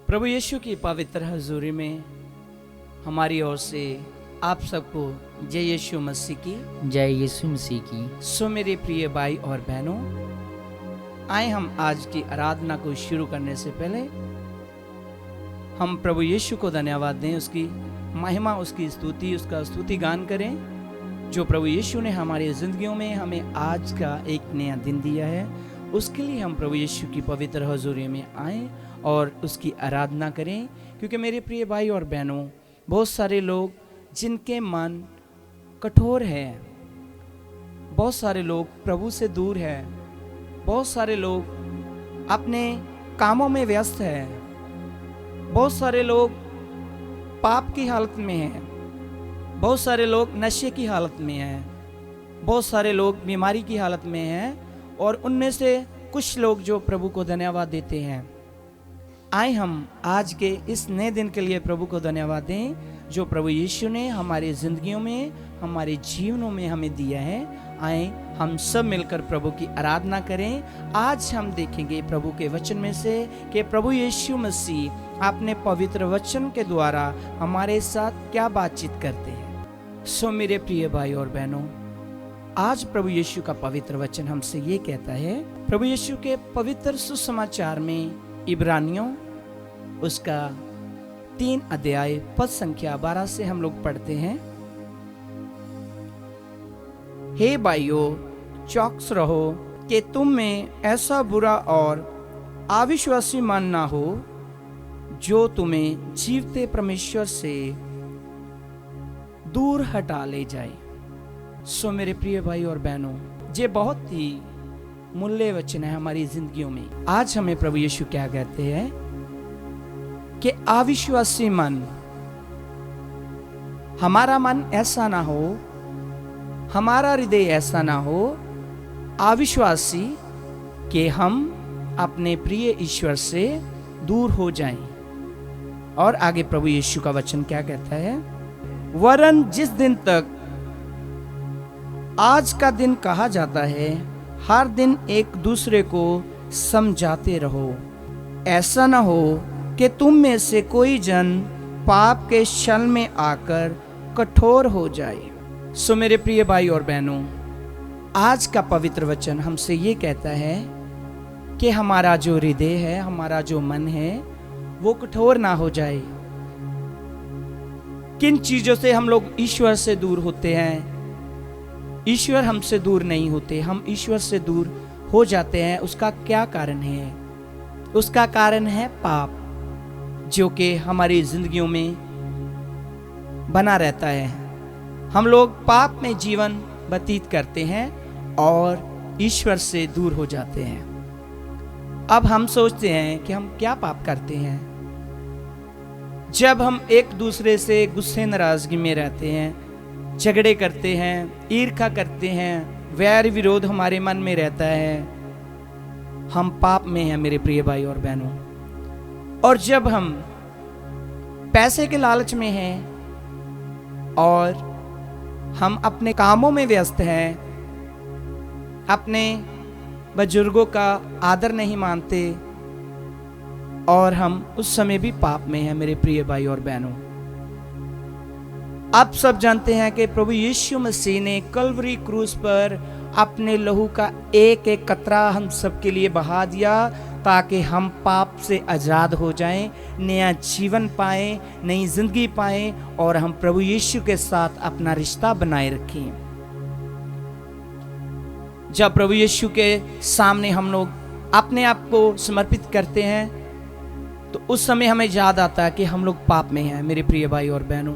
प्रभु यीशु की पवित्र हजूरी में हमारी ओर से आप सबको जय यीशु मसीह की। जय यीशु मसीह की। सो मेरे प्रिय भाई और बहनों, आए हम आज की आराधना को शुरू करने से पहले हम प्रभु यीशु को धन्यवाद दें, उसकी महिमा, उसकी स्तुति, उसका स्तुति गान करें जो प्रभु यीशु ने हमारी जिंदगियों में हमें आज का एक नया दिन दिया है। उसके लिए हम प्रभु यीशु की पवित्र हजूरी में आएँ और उसकी आराधना करें, क्योंकि मेरे प्रिय भाई और बहनों, बहुत सारे लोग जिनके मन कठोर है, बहुत सारे लोग प्रभु से दूर है, बहुत सारे लोग अपने कामों में व्यस्त है, बहुत सारे लोग पाप की हालत में हैं, बहुत सारे लोग नशे की हालत में हैं, बहुत सारे लोग बीमारी की हालत में हैं, और उनमें से कुछ लोग जो प्रभु को धन्यवाद देते हैं। आए हम आज के इस नए दिन के लिए प्रभु को धन्यवाद दें जो प्रभु यीशु ने हमारी जिंदगियों में, हमारे जीवनों में हमें दिया है। आए हम सब मिलकर प्रभु की आराधना करें। आज हम देखेंगे प्रभु के वचन में से कि प्रभु यीशु मसीह अपने पवित्र वचन के द्वारा हमारे साथ क्या बातचीत करते हैं। सो मेरे प्रिय भाई और बहनों, आज प्रभु यीशु का पवित्र वचन हमसे ये कहता है, प्रभु यीशु के पवित्र सुसमाचार में इब्रानियों उसका 3 अध्याय पद संख्या 12 से हम लोग पढ़ते हैं। हे भाइयों, चौकस रहो कि तुम में ऐसा बुरा और अविश्वासी मन ना हो जो तुम्हें जीवते परमेश्वर से दूर हटा ले जाए। सो मेरे प्रिय भाई और बहनों, ये बहुत ही मूल्य वचन है हमारी जिंदगियों में। आज हमें प्रभु यीशु क्या कहते हैं कि अविश्वासी मन, हमारा मन ऐसा ना हो, हमारा हृदय ऐसा ना हो अविश्वासी कि हम अपने प्रिय ईश्वर से दूर हो जाएं। और आगे प्रभु यीशु का वचन क्या कहता है, वरन जिस दिन तक आज का दिन कहा जाता है, हर दिन एक दूसरे को समझाते रहो, ऐसा ना हो कि तुम में से कोई जन पाप के छल में आकर कठोर हो जाए। सो मेरे प्रिय भाई और बहनों, आज का पवित्र वचन हमसे ये कहता है कि हमारा जो हृदय है, हमारा जो मन है, वो कठोर ना हो जाए। किन चीजों से हम लोग ईश्वर से दूर होते हैं? ईश्वर हमसे दूर नहीं होते, हम ईश्वर से दूर हो जाते हैं। उसका क्या कारण है? उसका कारण है पाप, जो कि हमारी जिंदगियों में बना रहता है। हम लोग पाप में जीवन व्यतीत करते हैं और ईश्वर से दूर हो जाते हैं। अब हम सोचते हैं कि हम क्या पाप करते हैं। जब हम एक दूसरे से गुस्से नाराजगी में रहते हैं, झगड़े करते हैं, ईर्ष्या करते हैं, वैर विरोध हमारे मन में रहता है, हम पाप में हैं मेरे प्रिय भाई और बहनों। और जब हम पैसे के लालच में हैं और हम अपने कामों में व्यस्त हैं, अपने बुजुर्गों का आदर नहीं मानते, और हम उस समय भी पाप में हैं मेरे प्रिय भाई और बहनों। आप सब जानते हैं कि प्रभु यीशु मसीह ने कल्वरी क्रूस पर अपने लहू का एक एक कतरा हम सब के लिए बहा दिया, ताकि हम पाप से आजाद हो जाएं, नया जीवन पाएं, नई जिंदगी पाएं, और हम प्रभु यीशु के साथ अपना रिश्ता बनाए रखें। जब प्रभु यीशु के सामने हम लोग अपने आप को समर्पित करते हैं, तो उस समय हमें याद आता है कि हम लोग पाप में हैं मेरे प्रिय भाई और बहनों।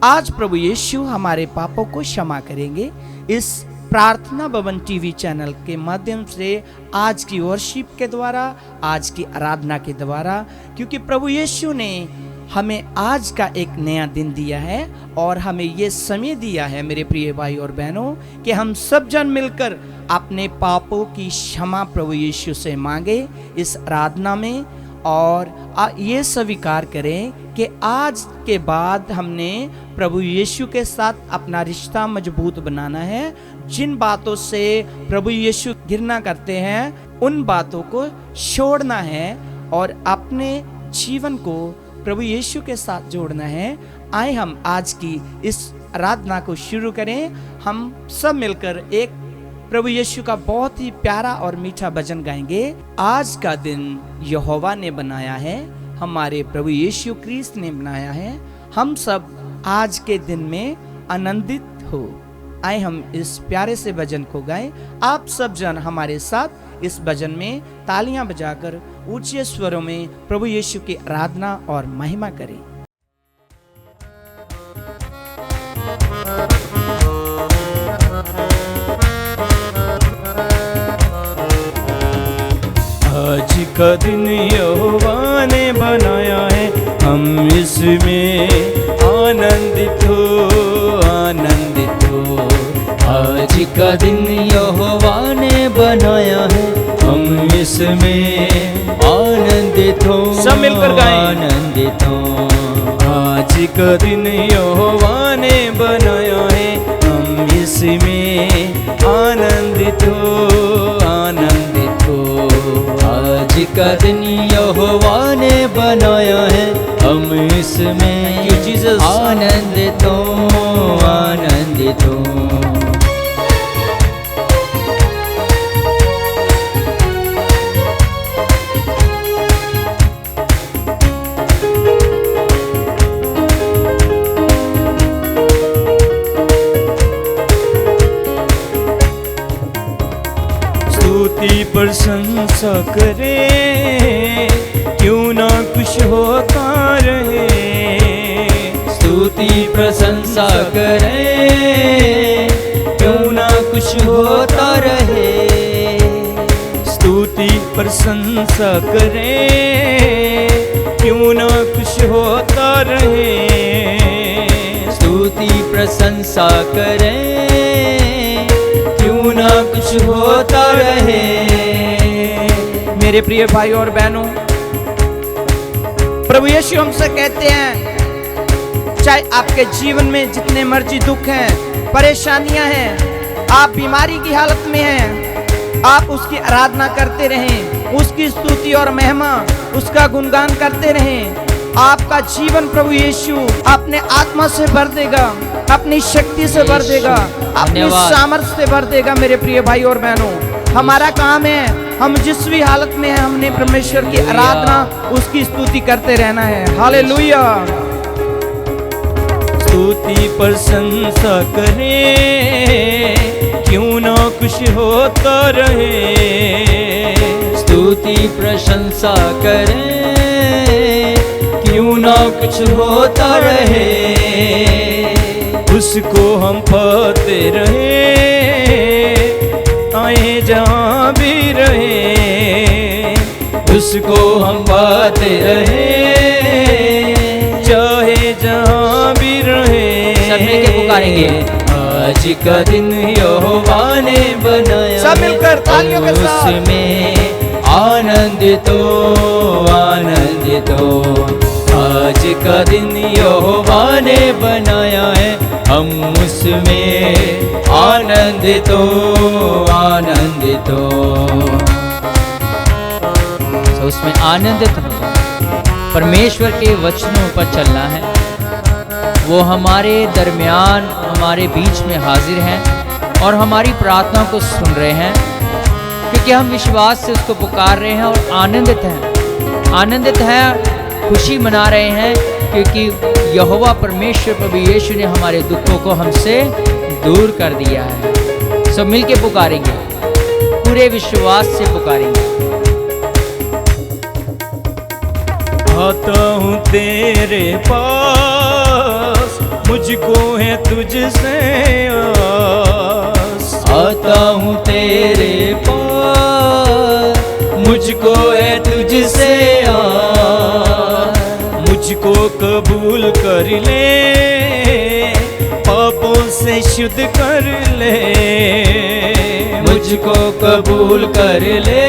आज प्रभु यीशु हमारे पापों को क्षमा करेंगे इस प्रार्थना भवन टीवी चैनल के माध्यम से, आज की वर्शिप के द्वारा, आज की आराधना के द्वारा, क्योंकि प्रभु यीशु ने हमें आज का एक नया दिन दिया है और हमें ये समय दिया है मेरे प्रिय भाई और बहनों कि हम सब जन मिलकर अपने पापों की क्षमा प्रभु यीशु से मांगे इस आराधना में, और ये स्वीकार करें कि आज के बाद हमने प्रभु यीशु के साथ अपना रिश्ता मजबूत बनाना है। जिन बातों से प्रभु यीशु घृणा करते हैं, उन बातों को छोड़ना है और अपने जीवन को प्रभु यीशु के साथ जोड़ना है। आए हम आज की इस आराधना को शुरू करें। हम सब मिलकर एक प्रभु यीशु का बहुत ही प्यारा और मीठा भजन गाएंगे। आज का दिन यहोवा ने बनाया है, हमारे प्रभु यीशु क्रिस्त ने बनाया है, हम सब आज के दिन में आनंदित हो। आए हम इस प्यारे से भजन को गाएं। आप सब जन हमारे साथ इस भजन में तालियां बजाकर ऊंचे स्वरों में प्रभु यीशु की आराधना और महिमा करें। आज का दिन यहोवा ने बनाया है, हम इसमें आनंदित हो, आनंदित हो। आज का दिन यहोवा ने बनाया है, हम इसमें आनंदित हो, सब मिलकर गाएं। आनंदित हो। आज का दिन यहोवा ने बनाया है, हम इसमें आनंदित हो, आनंदित हो। आज का दिन यहोवा ने बनाया है, हम इसमें आनंदित हो, आनंदित हो। स्तुति प्रशंसा करें, क्यों ना कुछ होता रहे। स्तुति प्रशंसा करें, क्यों ना कुछ होता रहे। स्तुति प्रशंसा करें, क्यों ना कुछ होता रहे। स्तुति प्रशंसा करें, क्यों ना कुछ होता रहे। मेरे प्रिय भाई और बहनों, प्रभु यीशु हमसे कहते हैं, चाहे आपके जीवन में जितने मर्जी दुख हैं, परेशानियां हैं, आप बीमारी की हालत में हैं, आप उसकी आराधना करते रहें, उसकी स्तुति और महिमा, उसका गुणगान करते रहें। आपका जीवन प्रभु यीशु अपने आत्मा से भर देगा, अपनी शक्ति से भर देगा, अपनी सामर्थ्य से भर देगा। मेरे प्रिय भाई और बहनों, हमारा काम है, हम जिस भी हालत में हैं, हमने परमेश्वर की आराधना, उसकी स्तुति करते रहना है। हालेलुया। स्तुति प्रशंसा करें, क्यों ना कुछ होता रहे। स्तुति प्रशंसा करें, क्यों ना कुछ होता रहे। उसको हम पाते रहे, आए जहाँ भी रहे। उसको हम पाते रहे, चाहे जहाँ भी रहे। सब मिलकर पुकारेंगे। आज का दिन यहोवा ने बनाया, सब मिलकर तालियों के साथ। उसमें आनंदित हो, आनंदित हो। आज का दिन यहोवा ने बनाया है, हम उसमें आनंदित हो, आनंदित हो। तो उसमें आनंदित हो, परमेश्वर के वचनों पर चलना है। वो हमारे दरमियान, हमारे बीच में हाजिर हैं और हमारी प्रार्थना को सुन रहे हैं, क्योंकि हम विश्वास से उसको पुकार रहे हैं और आनंदित हैं। आनंदित हैं, खुशी मना रहे हैं, क्योंकि यहोवा परमेश्वर प्रभु यीशु ने हमारे दुखों को हमसे दूर कर दिया है। सब मिलके पुकारेंगे, पूरे विश्वास से पुकारेंगे। आता हूँ तेरे पास, मुझको है तुझसे आस। आता हूँ तेरे पास, मुझको है तुझसे आस। मुझको कबूल कर ले, पापों से शुद्ध कर ले। मुझको कबूल कर ले,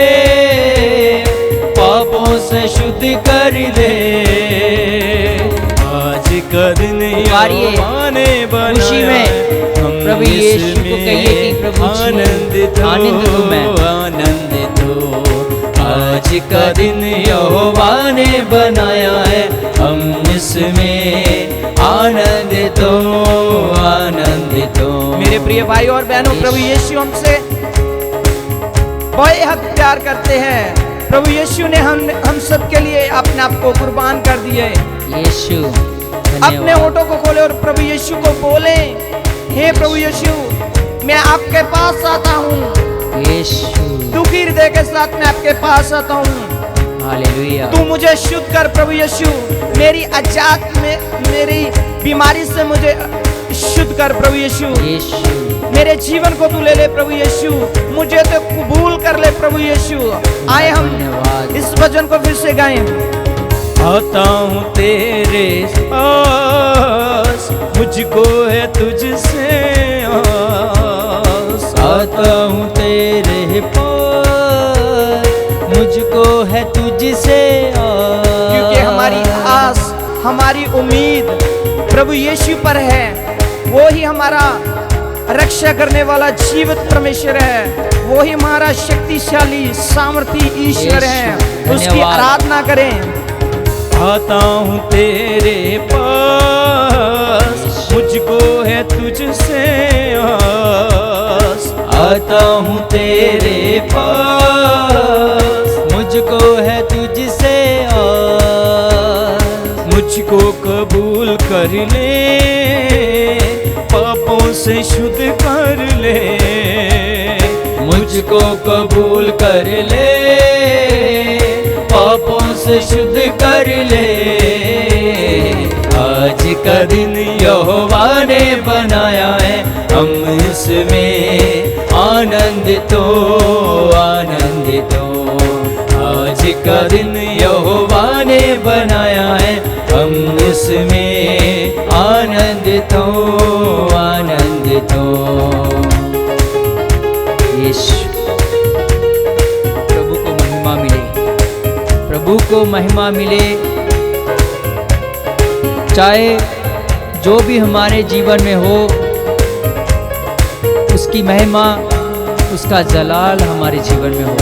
पापों से शुद्ध कर दे। आज का दिन यहोवा ने खुशी में प्रभु यीशु को कहिए कि प्रभु आनंदित हो, आनंदित हो। आज का दिन यहोवा ने बनाया है, हम इसमें आनंदित हो। मेरे प्रिय भाई और बहनों, प्रभु यीशु हमसे बेहद प्यार करते हैं। प्रभु यीशु ने हम सब के लिए अपने आप को कुर्बान कर दिए। यीशु अपने होठों को खोले और प्रभु यीशु को बोले, हे प्रभु यीशु, मैं आपके पास आता हूँ। यीशु दुखी हृदय के साथ मैं आपके पास आता हूँ। हालेलुया। तू मुझे शुद्ध कर प्रभु यीशु, मेरी अजात में मेरी बीमारी से मुझे शुद्ध कर प्रभु यीशु। यीशु मेरे जीवन को तू ले ले प्रभु यीशु, मुझे तो कबूल कर ले प्रभु यीशु। आए हम धन्यवाद। इस भजन को फिर से गाएं। आता हूँ तेरे पास, मुझको है तुझसे आस। आता हूँ तेरे पास, मुझको है तुझसे आस। क्योंकि हमारी आस, हमारी उम्मीद प्रभु यीशु पर है। वो ही हमारा रक्षा करने वाला जीवित परमेश्वर है। वो ही हमारा शक्तिशाली सामर्थी ईश्वर है। उसकी धन्यवाद। आराधना करें। आता हूँ तेरे पास, मुझको है तुझसे आस। आता हूँ तेरे पास, मुझको है तुझसे आस। मुझको कबूल कर ले, पापों से शुद्ध कर ले। मुझको कबूल कर ले, पापों से शुद्ध कर ले। आज का दिन यहोवा ने बनाया है, हम इसमें आनंदित हो। आज का दिन यहोवा ने बनाया है, हम इसमें आनंदित हो। यीशु प्रभु को महिमा मिले, प्रभु को महिमा मिले। चाहे जो भी हमारे जीवन में हो, उसकी महिमा, उसका जलाल हमारे जीवन में हो।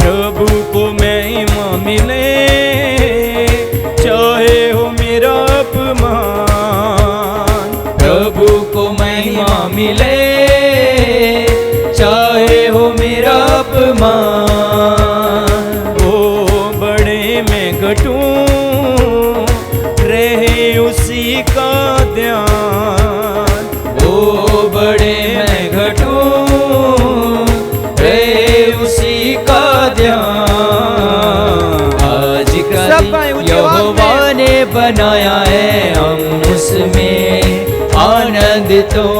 प्रभु को महिमा मिले, चाहे हो मेरा अपमान। प्रभु को महिमा मिले, चाहे हो मेरा अपमान। वो बड़े में घटूं, रहे उसी का ध्यान। वो बड़े में घटूं, रहे उसी का ध्यान। आज का दिन यहोवा ने बनाया है, हम उसमें आनंदित हो।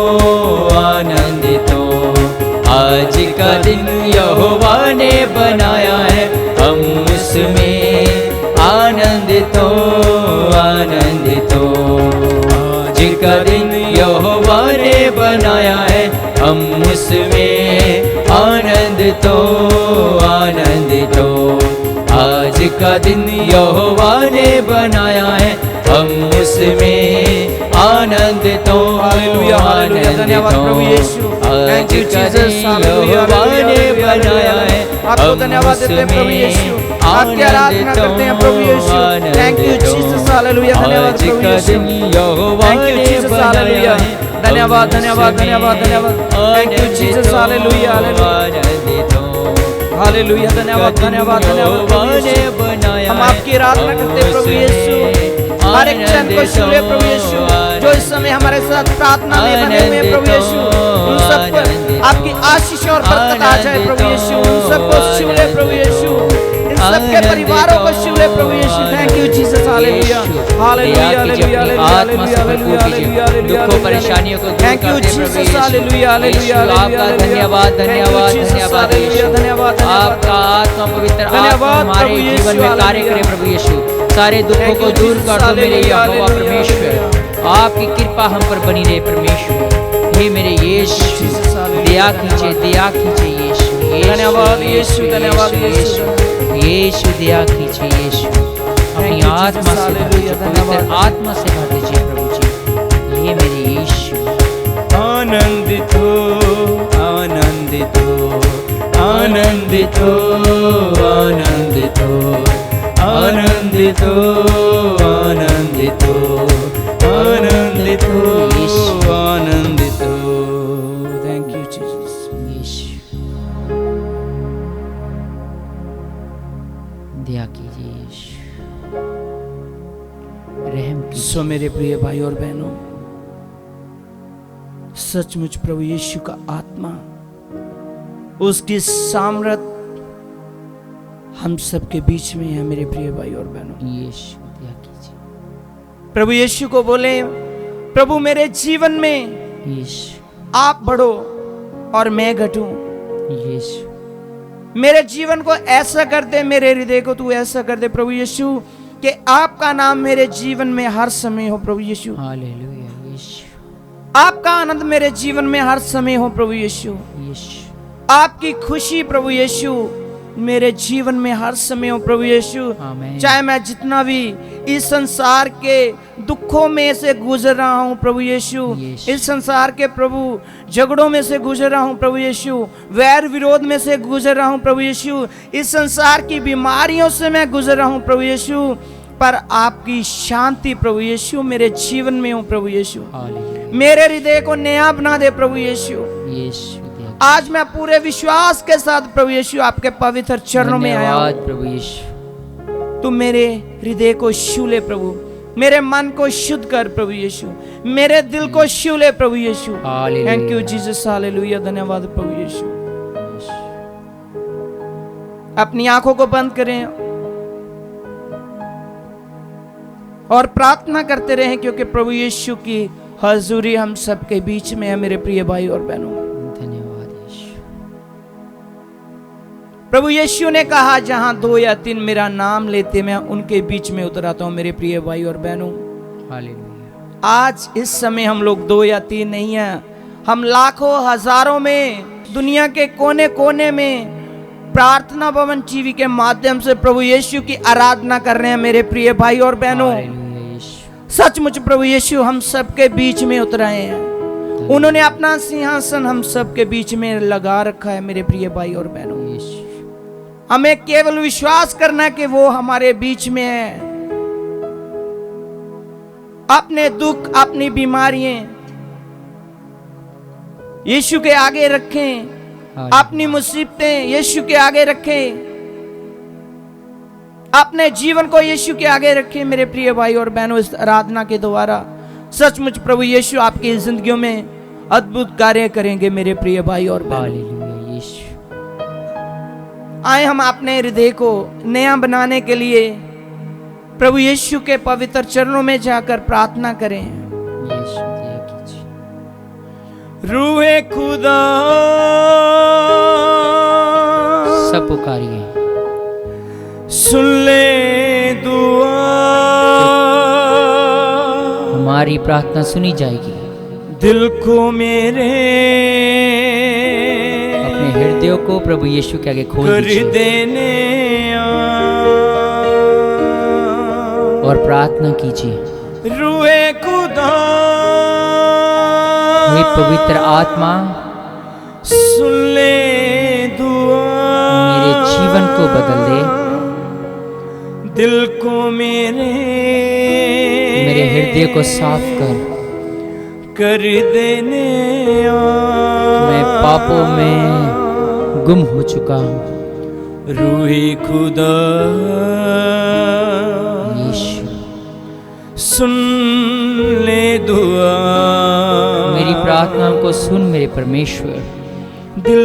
आज का दिन यहोवा ने बनाया है, हम उसमें आनंदित हो। आज का दिन यहोवा ने बनाया है, हम उसमें आनंदित हो। आज का दिन यहोवा ने बनाया है, हम उसमें आनंदित हो। Hallelujah, hallelujah. धन्यवाद प्रभु Yeshu. Thank you Jesus. Hallelujah, Yahova ने बनाया है, आपको धन्यवाद देते हैं प्रभु यीशु। आपकी आराधना करते हैं प्रभु Yeshu. Thank you Jesus. Hallelujah. धन्यवाद प्रभु Yeshu. Thank you Jesus. Hallelujah. धन्यवाद धन्यवाद धन्यवाद धन्यवाद। Thank you Jesus. Hallelujah hallelujah. धन्यवाद धन्यवाद धन्यवाद। हम आपकी आराधना करते हैं प्रभु यीशु। हर एक जन को छूले प्रभु यीशु, जो इस समय हमारे साथ प्रार्थना में बने हुए प्रभु यीशु। उन सबको आपकी आशीष और बरकत आ जाए प्रभु यीशु। उन सबको छूले प्रभु यीशु, इन सबके परिवारों को छूले प्रभु Yeshu. Thank you Jesus. Hallelujah hallelujah hallelujah hallelujah hallelujah. दुखों परेशानियों को thank you Jesus. Hallelujah hallelujah आपका धन्यवाद धन्यवाद धन्यवाद धन्यवाद। आपका आत्मा पवित्र आत्मा हमारे जीवन में कार्य करे प्रभु यीशु। सारे दुखों को दूर कर दो मेरे यहोवा परमेश्वर। आपकी कृपा हम पर बनी रहे परमेश्वर। हे मेरे यीशु, दया कीजिए यीशु। धन्यवाद यीशु। धन्यवाद यीशु। यीशु दया कीजिए यीशु। अपनी आत्मा से भर दीजिए, पवित्र आत्मा से भर दीजिए प्रभु जी। हे मेरे यीशु। आनंदित हो आनंदित हो, आनंदित हो, आनंदित हो, आनंदित हो, आनंदित हो, आनंदित हो। Thank you Jesus. यीशु दया कीजिए, यीशु रहम कीजिए। सो मेरे प्रिय भाई और बहनों, सचमुच प्रभु यीशु का आत्मा, उसकी सामर्थ हम सबके बीच में है मेरे प्रिय भाई और बहनों। यीशु दया कीजिए, प्रभु यीशु को बोले, प्रभु मेरे जीवन में यीशु आप बढ़ो और मैं घटूं। यीशु मेरे जीवन को ऐसा कर दे, मेरे हृदय को तू ऐसा कर दे प्रभु यीशु, कि आपका नाम मेरे जीवन में हर समय हो प्रभु यीशु। हालेलुया, यीशु आपका आनंद मेरे जीवन में हर समय हो प्रभु यीशु। यीशु आपकी खुशी प्रभु यीशु मेरे जीवन में हर समय हो प्रभु यीशु। आमीन। चाहे मैं जितना भी इस संसार के दुखों में से गुजर रहा हूँ प्रभु यीशु, यीशु। इस संसार के प्रभु झगड़ों में से गुजर रहा हूँ प्रभु यीशु, वैर विरोध में से गुजर रहा हूँ प्रभु यीशु, इस संसार की बीमारियों से मैं गुजर रहा हूँ प्रभु यीशु, पर आपकी शांति प्रभु यीशु मेरे जीवन में हो प्रभु यीशु। हालेलुया, मेरे हृदय को नया बना दे प्रभु यीशु। यीशु दया आज मैं पूरे विश्वास के साथ प्रभु यीशु आपके पवित्र चरणों में आया धन्यवाद हूं। प्रभु यीशु। तू मेरे हृदय को छू ले प्रभु, मेरे मन को शुद्ध कर प्रभु यीशु, मेरे दिल को छू ले प्रभु Yeshu. Hallelujah. Thank you Jesus, hallelujah, धन्यवाद प्रभु यीशु। अपनी आंखों को बंद करें और प्रार्थना करते रहें, क्योंकि प्रभु यीशु की हजूरी हम सबके बीच में है मेरे प्रिय भाई और बहनों। धन्यवाद यीशु। प्रभु यीशु ने कहा, जहां 2 या 3 मेरा नाम लेते मैं उनके बीच में उतर आता हूं मेरे प्रिय भाई और बहनों। हालेलुया, आज इस समय हम लोग 2 या 3 नहीं हैं, हम लाखों हजारों में दुनिया के कोने कोने में प्रार्थना भवन टीवी के माध्यम से प्रभु यीशु की आराधना कर रहे हैं मेरे प्रिय भाई और बहनों। हालेलुया यीशु। सचमुच प्रभु यीशु हम सबके बीच में उतर आए हैं, उन्होंने अपना सिंहासन हम सबके बीच में लगा रखा है मेरे प्रिय भाई और बहनों। यीशु हमें केवल विश्वास करना है कि वो हमारे बीच में है। अपने दुख, अपनी बीमारियां यीशु के आगे रखें, अपनी मुसीबतें यीशु के आगे रखें, अपने जीवन को यीशु के आगे रखें मेरे प्रिय भाई और बहनों। इस आराधना के द्वारा सचमुच प्रभु यीशु आपकी जिंदगियों में अद्भुत कार्य करेंगे मेरे प्रिय भाई और बहनों। हालेलुया यीशु। आए हम अपने हृदय को नया बनाने के लिए प्रभु यीशु के पवित्र चरणों में जाकर प्रार्थना करें। यीशु दया कीजिए। रूहे खुदा सब पुकारिए, सुन ले दुआ, हमारी प्रार्थना सुनी जाएगी। दिल को मेरे अपने हृदय को प्रभु यीशु के आगे खोल कर दीजिए देने और प्रार्थना कीजिए। रूहे खुदा, हे पवित्र आत्मा, सुन ले दुआ, मेरे जीवन को बदल दे, दिल को मेरे हृदय को साफ कर देने। मैं पापों में गुम हो चुका हूँ। रूहे खुदा, यीशु सुन ले दुआ, मेरी प्रार्थना को सुन मेरे परमेश्वर। दिल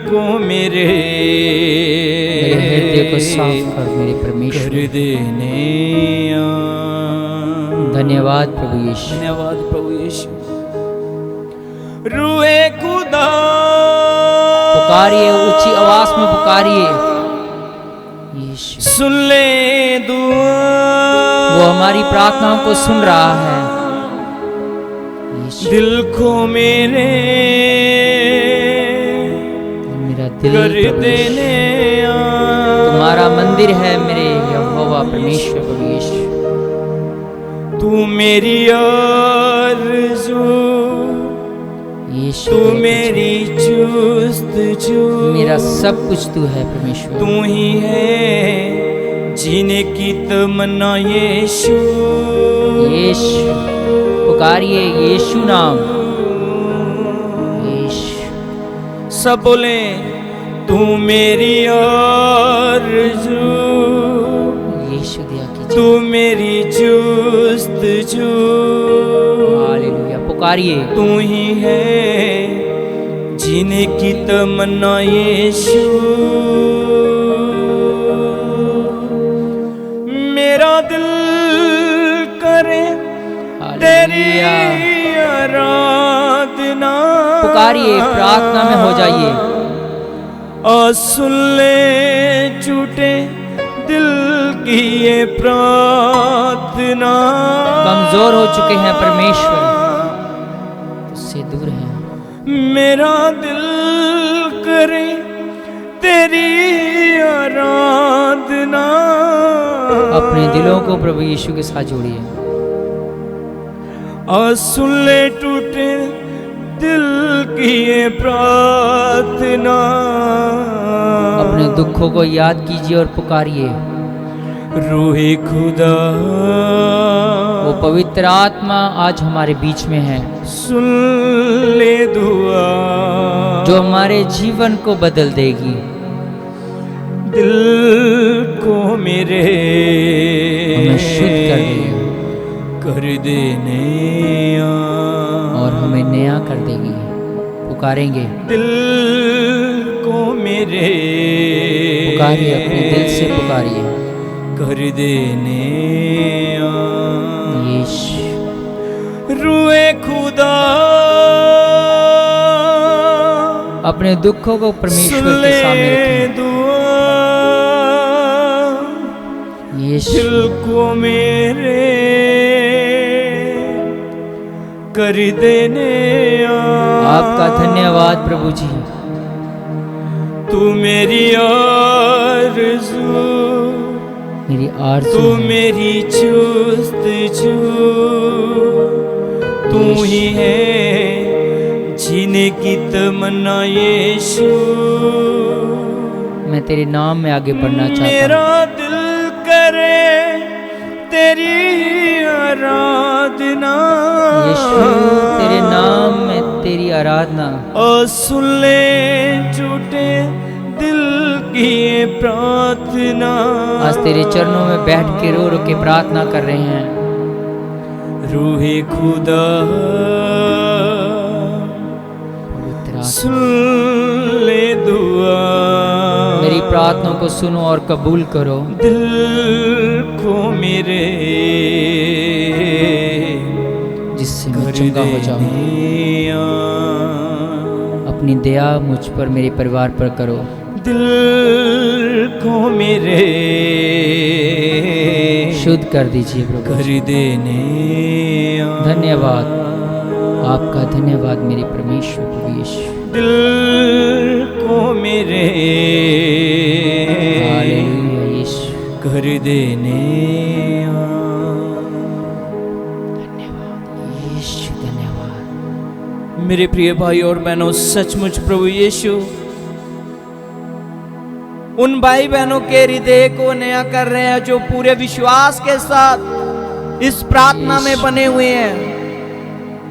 को मेरे हृदय को साफ कर मेरे परमेश्वर। कर देने। धन्यवाद प्रभु यीशु। धन्यवाद प्रभु यीशु। रूहे खुदा, पुकारिए, ऊंची आवाज में पुकारिए। यीशु सुन ले दुआ, वो हमारी प्रार्थनाओं को सुन रहा है। यीशु दिल को मेरा दिल कर देने। तुम्हारा मंदिर है मेरे यहोवा परमेश्वर प्रभु यीशु। तू मेरी आरज़ू यीशु तू है कुछ। मेरी जुस्तजू, मेरा सब कुछ तू है परमेश्वर। तू ही है जीने की तमन्ना यीशु। यीशु पुकारिए यीशु नाम। यीशु सब बोले तू मेरी आरज़ू, यीशु दिया कीजिए। तू मेरी जुस्तजू, हालेलुया पुकारिए। तू ही है जीने की तमन्ना यीशु। मेरा दिल करे तेरी हालेलुया आराधना, पुकारिए, प्रार्थना में हो जाइए। और सुन ले झूठे दिल की ये प्रार्थना। कमजोर हो चुके हैं परमेश्वर, उससे दूर हैं। मेरा दिल करे तेरी आराधना। अपने दिलों को प्रभु यीशु के साथ जोड़िए। और सुन ले टूटे दिल की ये प्रार्थना। अपने दुखों को याद कीजिए और पुकारिए। रूहे खुदा, वो पवित्र आत्मा आज हमारे बीच में है, सुन ले दुआ, जो हमारे जीवन को बदल देगी। दिल को मेरे हमें शुद्ध कर देगी कर देने और हमें नया कर देगी। पुकारेंगे, दिल को मेरे पुकारिए, अपने दिल से पुकारिए। कर देने यीशु रूए खुदा, अपने दुखों को परमेश्वर के सामने रखें। दुआ यीशु दिल को मेरे कर देने आपका धन्यवाद प्रभु जी। तू मेरी आरज़ू, मेरी तू आरज़ू है। मेरी जुस्तजू, तू ही है जीने की तमन्ना यीशु। मैं तेरे नाम में आगे बढ़ना चाहता मेरा दिल करे तेरी आराधना। यीशु तेरे नाम में तेरी आराधना। और सुन ले झूठे दिल की ये प्रार्थना। आज तेरे चरणों में बैठ के रो रो के प्रार्थना कर रहे हैं। रूहे खुदा, पवित्र आत्मा, सुन ले दुआ, मेरी प्रार्थनाओं को सुनो और कबूल करो। दिल को मेरे जिससे मैं चंगा हो जाऊं। अपनी दया मुझ पर, मेरे परिवार पर करो। दिल को मेरे शुद्ध कर दीजिए प्रभु। कर देने धन्यवाद, आपका धन्यवाद मेरे परमेश्वर प्रभु यीशु। दिल को मेरे हालेलुया यीशु। कर देने धन्यवाद यीशु, धन्यवाद। मेरे प्रिय भाई और बहनों, सचमुच प्रभु यीशु उन भाई बहनों के हृदय को नया कर रहे हैं जो पूरे विश्वास के साथ इस प्रार्थना में बने हुए हैं।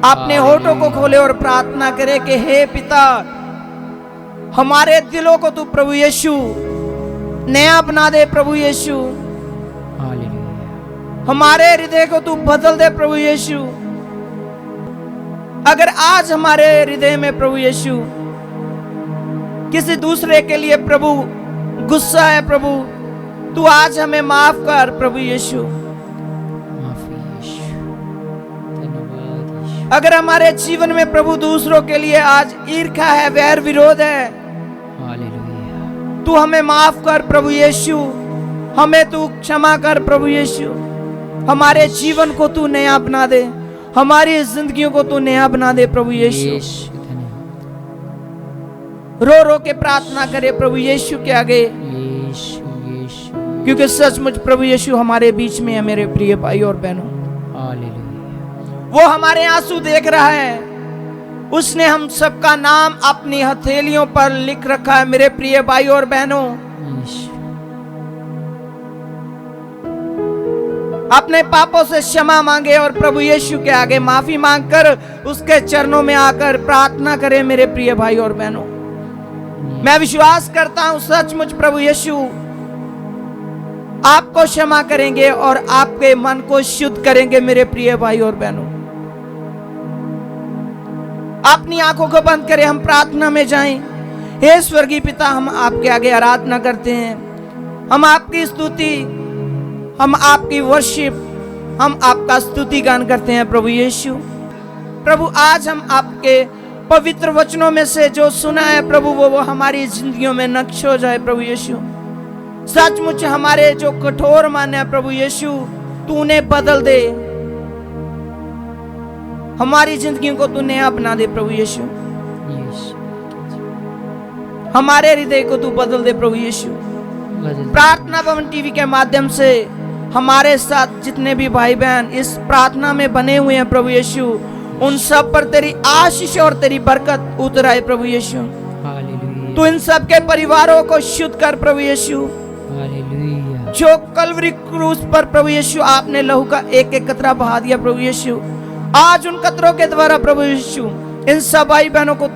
अपने होठों को खोले और प्रार्थना करे कि हे पिता, हमारे दिलों को तू प्रभु यीशु नया बना दे। प्रभु यीशु हालेलुया। हमारे हृदय को तू बदल दे प्रभु यीशु। अगर आज हमारे हृदय में प्रभु यीशु किसी दूसरे के लिए प्रभु गुस्सा है, प्रभु तू आज हमें माफ कर प्रभु यीशु। माफी यीशु, धन्यवाद यीशु। अगर हमारे जीवन में प्रभु दूसरों के लिए आज ईर्ष्या है, वैर विरोध है, हालेलुया। तू हमें माफ कर प्रभु यीशु। हमें तू क्षमा कर प्रभु यीशु। हमारे जीवन को तू नया बना दे, हमारी जिंदगियों को तू नया बना दे प्रभु यीशु। यीशु धन्यवाद। रो रो के प्रार्थना करे प्रभु यीशु के आगे, यीशु यीशु, क्योंकि सचमुच प्रभु यीशु हमारे बीच में है। मेरे प्रिय भाई और बहनों, हालेलुया। वो हमारे आंसू देख रहा है, उसने हम सबका नाम अपनी हथेलियों पर लिख रखा है। मेरे प्रिय भाई और बहनों, यीशु, अपने पापों से क्षमा मांगे और प्रभु यीशु के आगे माफी मांगकर उसके चरणों में आकर प्रार्थना करें। मेरे प्रिय भाई और बहनों, मैं विश्वास करता हूं सचमुच प्रभु यीशु आपको क्षमा करेंगे और आपके मन को शुद्ध करेंगे। मेरे प्रिय भाई और बहनों, अपनी आंखों को बंद करें, हम प्रार्थना में जाएं। हे स्वर्गीय पिता, हम आपके आगे आराधना करते हैं, हम आपकी स्तुति, हम आपकी वर्शिप, हम आपका स्तुति गान करते हैं। प्रभु यीशु, प्रभु आज हम आपके पवित्र वचनों में से जो सुना है प्रभु, वो हमारी जिंदगियों में नक्श हो जाए। प्रभु यीशु, सचमुच हमारे जो कठोर मन है प्रभु यीशु, तू उन्हें बदल दे, हमारी जिंदगी को तू नया बना दे। प्रभु यीशु, यीशु, हमारे हृदय को तू बदल दे। प्रभु यीशु, बदल। प्रार्थना भवन टीवी के माध्यम से हमारे साथ जितने भी भाई बहन इस प्रार्थना में बने हुए हैं प्रभु यीशु, उन सब पर तेरी आशीष और तेरी बरकत उतर आए। प्रभु यीशु, हालेलुया, तू इन सब के परिवारों को शुद्ध कर। प्रभु यीशु, हालेलुया, जो कलवरी क्रूस पर प्रभु यीशु आपने लहू का एक एक कतरा बहा दिया प्रभु यीशु, आज उन कतरों के द्वारा प्रभु यीशु इन सब भाई बहनों को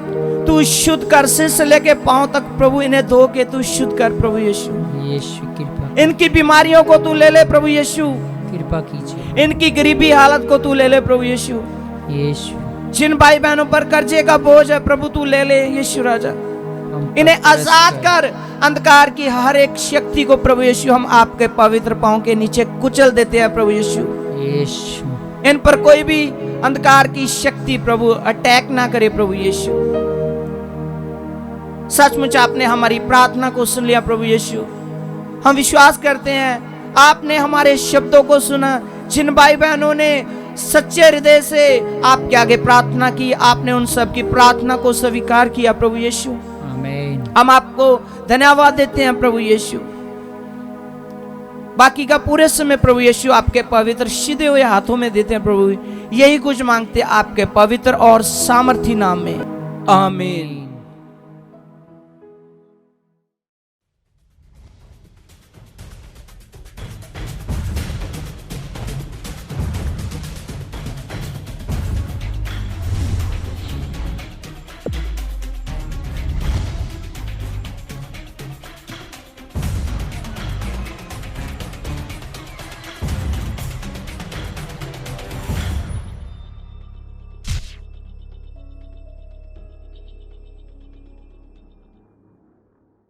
तू शुद्ध कर, सिर से लेके पांव तक प्रभु इन्हें धो के तू शुद्ध कर। प्रभु यीशु, यीशु कृपा, इनकी बीमारियों को तू ले ले। प्रभु यीशु, कृपा कीजिए। इनकी गरीबी हालत को तू ले ले। प्रभु यीशु, यीशु, जिन भाई बहनों पर कर्जे का बोझ है प्रभु तू ले ले। यीशु राजा, हम इन्हें पर तरस आजाद कर, अंधकार की हर एक शक्ति को प्रभु यीशु हम आपके पवित्र पांव के नीचे कुचल देते हैं। प्रभु यीशु, यीशु, इन पर कोई भी अंधकार की शक्ति प्रभु अटैक ना करे। प्रभु यीशु, सचमुच आपने हमारी प्रार्थना को सुन लिया। प्रभु यीशु, हम विश्वास करते हैं आपने हमारे शब्दों को सुना। जिन भाई बहनों ने सच्चे हृदय से आपके आगे प्रार्थना की, आपने उन सब की प्रार्थना को स्वीकार किया। प्रभु यीशु, आमीन। हम आपको धन्यवाद देते हैं। प्रभु यीशु, बाकी का पूरे समय प्रभु यीशु आपके पवित्र सीधे हुए हाथों में देते हैं। प्रभु यही कुछ मांगते हैं आपके पवित्र और सामर्थी नाम में, आमीन।